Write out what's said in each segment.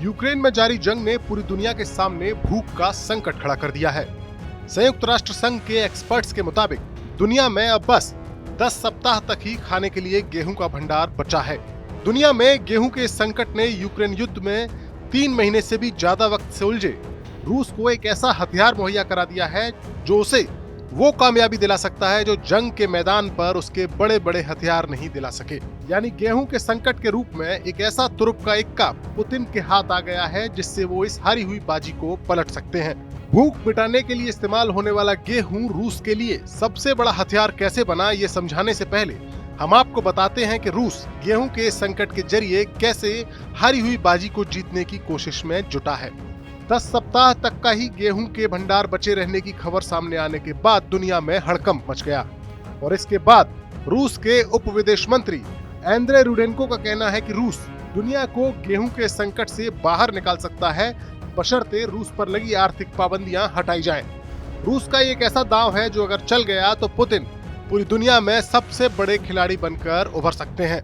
Ukraine में जारी जंग ने पूरी दुनिया के सामने भूख का संकट खड़ा कर दिया है। संयुक्त राष्ट्र संघ के एक्सपर्ट्स के मुताबिक दुनिया में अब बस 10 सप्ताह तक ही खाने के लिए गेहूं का भंडार बचा है। दुनिया में गेहूं के संकट ने यूक्रेन युद्ध में 3 महीने से भी ज्यादा वक्त से उलझे रूस को एक ऐसा हथियार मुहैया करा दिया है जो उसे वो कामयाबी दिला सकता है जो जंग के मैदान पर उसके बड़े बड़े हथियार नहीं दिला सके। यानी गेहूं के संकट के रूप में एक ऐसा तुरुप का इक्का पुतिन के हाथ आ गया है जिससे वो इस हारी हुई बाजी को पलट सकते हैं। भूख मिटाने के लिए इस्तेमाल होने वाला गेहूं रूस के लिए सबसे बड़ा हथियार कैसे बना, ये समझाने से पहले हम आपको बताते हैं कि रूस गेहूं के संकट के जरिए कैसे हारी हुई बाजी को जीतने की कोशिश में जुटा है। 10 सप्ताह तक का ही गेहूं के भंडार बचे रहने की खबर सामने आने के बाद दुनिया में हड़कंप मच गया और इसके बाद रूस के उप विदेश मंत्री एंद्रे रुडेनको का कहना है कि रूस दुनिया को गेहूं के संकट से बाहर निकाल सकता है बशर्ते रूस पर लगी आर्थिक पाबंदियां हटाई जाएं। रूस का एक ऐसा दांव है जो अगर चल गया तो पुतिन पूरी दुनिया में सबसे बड़े खिलाड़ी बनकर उभर सकते हैं।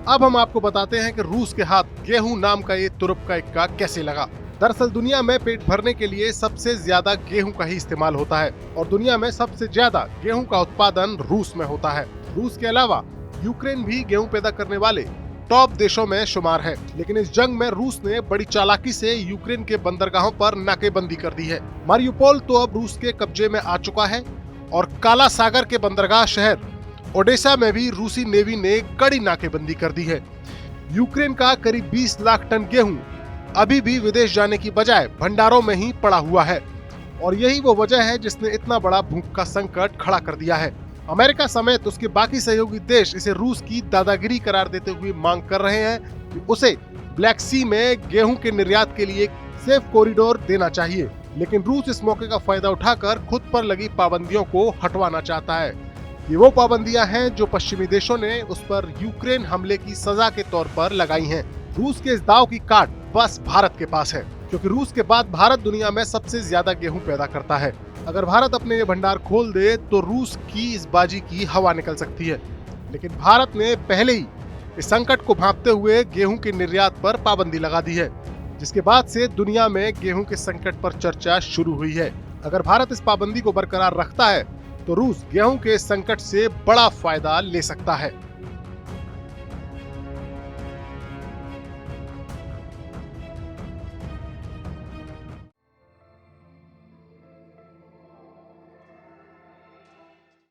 अब हम आपको बताते हैं कि रूस के हाथ गेहूं नाम का ये तुरुप का इक्का कैसे लगा। दरअसल दुनिया में पेट भरने के लिए सबसे ज्यादा गेहूं का ही इस्तेमाल होता है और दुनिया में सबसे ज्यादा गेहूं का उत्पादन रूस में होता है। रूस के अलावा यूक्रेन भी गेहूं पैदा करने वाले टॉप देशों में शुमार है, लेकिन इस जंग में रूस ने बड़ी चालाकी से यूक्रेन के बंदरगाहों पर नाकेबंदी कर दी है। मारियुपोल तो अब रूस के कब्जे में आ चुका है और काला सागर के बंदरगाह शहर ओडेसा में भी रूसी नेवी ने कड़ी नाकेबंदी कर दी है। यूक्रेन का करीब 20 लाख टन गेहूं अभी भी विदेश जाने की बजाय भंडारों में ही पड़ा हुआ है और यही वो वजह है जिसने इतना बड़ा भूख का संकट खड़ा कर दिया है। अमेरिका समेत उसके बाकी सहयोगी देश इसे रूस की दादागिरी करार देते हुए मांग कर रहे हैं कि उसे ब्लैक सी में गेहूं के निर्यात के लिए सेफ कॉरिडोर देना चाहिए, लेकिन रूस इस मौके का फायदा उठाकर खुद पर लगी पाबंदियों को हटवाना चाहता है। ये वो पाबंदियां हैं जो पश्चिमी देशों ने उस पर यूक्रेन हमले की सजा के तौर पर लगाई हैं। रूस के इस दाव की काट बस भारत के पास है, क्योंकि रूस के बाद भारत दुनिया में सबसे ज्यादा गेहूं पैदा करता है। अगर भारत अपने ये भंडार खोल दे तो रूस की इस बाजी की हवा निकल सकती है, लेकिन भारत ने पहले ही इस संकट को भांपते हुए गेहूं के निर्यात पर पाबंदी लगा दी है, जिसके बाद से दुनिया में गेहूं के संकट पर चर्चा शुरू हुई है। अगर भारत इस पाबंदी को बरकरार रखता है तो रूस गेहूं के संकट से बड़ा फायदा ले सकता है।